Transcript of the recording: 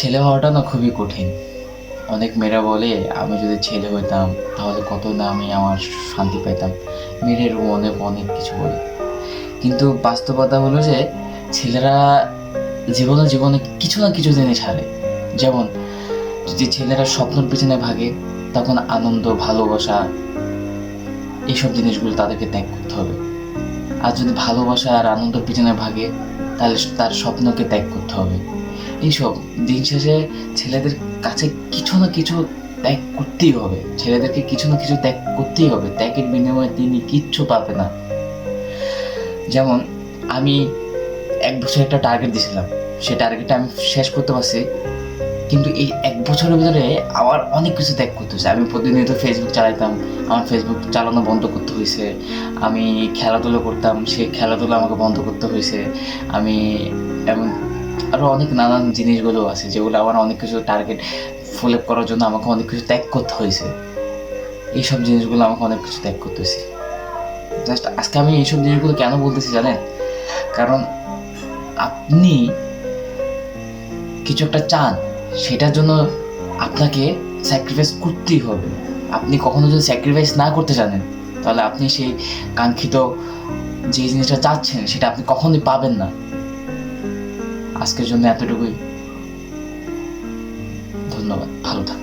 ছেলে হওয়াটা না খুবই কঠিন। অনেক মেয়েরা বলে আমি যদি ছেলে হইতাম তাহলে কত না আমি আমার শান্তি পাইতাম। মেয়েরা এরকম অনেক অনেক কিছু বলে, কিন্তু বাস্তবতা হলো যে ছেলেরা জীবনে জীবনে কিছু না কিছু জিনিস হারে। যেমন যদি ছেলেরা স্বপ্নের পিছনে ভাগে, তখন আনন্দ, ভালোবাসা, এইসব জিনিসগুলো তাদেরকে ত্যাগ করতে হবে। আর যদি ভালোবাসা আর আনন্দের পিছনে ভাগে, তাহলে তার স্বপ্নকে ত্যাগ করতে হবে। এইসব দিন শেষে ছেলেদের কাছে কিছু না কিছু ত্যাগ করতেই হবে। ছেলেদেরকে কিছু না কিছু ত্যাগ করতেই হবে, ত্যাগের বিনিময়ে তিনি কিচ্ছু পাবে না। যেমন আমি 1 বছর একটা টার্গেট দিয়েছিলাম, সেই টার্গেটটা আমি শেষ করতে পারছি, কিন্তু এই 1 বছরের ভিতরে আমার অনেক কিছু ত্যাগ করতে হয়েছে। আমি প্রতিনিয়ত ফেসবুক চালাইতাম, আমার ফেসবুক চালানো বন্ধ করতে হয়েছে। আমি খেলাধুলো করতাম, সেই খেলাধুলো আমাকে বন্ধ করতে হয়েছে। আমি এমন আরও অনেক নানান জিনিসগুলো আছে যেগুলো আমার অনেক কিছু টার্গেট ফুল আপ করার জন্য আমাকে অনেক কিছু ত্যাগ করতে হয়েছে। এইসব জিনিসগুলো আমাকে অনেক কিছু ত্যাগ করতে হয়েছে। জাস্ট আজকে আমি এইসব জিনিসগুলো কেন বলতেছি জানেন? কারণ আপনি কিছু একটা চান, সেটার জন্য আপনাকে স্যাক্রিফাইস করতেই হবে। আপনি কখনো যদি স্যাক্রিফাইস না করতে জানেন, তাহলে আপনি সেই কাঙ্ক্ষিত যে জিনিসটা চাচ্ছেন সেটা আপনি কখনোই পাবেন না। আজকের জন্য এতটুকুই। ধন্যবাদ, ভালো থাকুন।